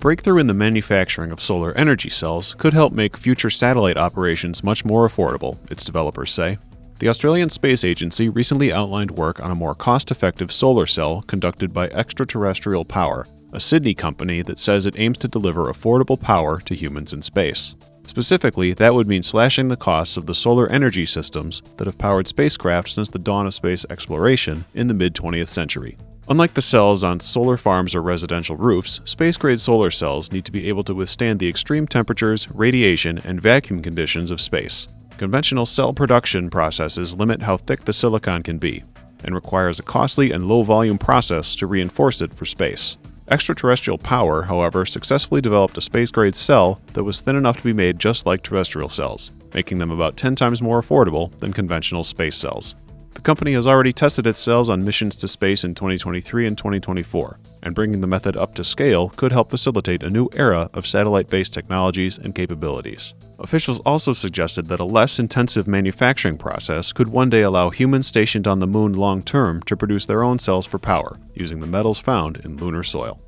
breakthrough in the manufacturing of solar energy cells could help make future satellite operations much more affordable, its developers say. The Australian Space Agency recently outlined work on a more cost-effective solar cell conducted by Extraterrestrial Power, a Sydney company that says it aims to deliver affordable power to humans in space. Specifically, that would mean slashing the costs of the solar energy systems that have powered spacecraft since the dawn of space exploration in the mid-20th century. Unlike the cells on solar farms or residential roofs, space-grade solar cells need to be able to withstand the extreme temperatures, radiation, and vacuum conditions of space. Conventional cell production processes limit how thick the silicon can be, and requires a costly and low-volume process to reinforce it for space. Extraterrestrial Power, however, successfully developed a space-grade cell that was thin enough to be made just like terrestrial cells, making them about 10 times more affordable than conventional space cells. The company has already tested its cells on missions to space in 2023 and 2024, and bringing the method up to scale could help facilitate a new era of satellite-based technologies and capabilities. Officials also suggested that a less intensive manufacturing process could one day allow humans stationed on the moon long-term to produce their own cells for power, using the metals found in lunar soil.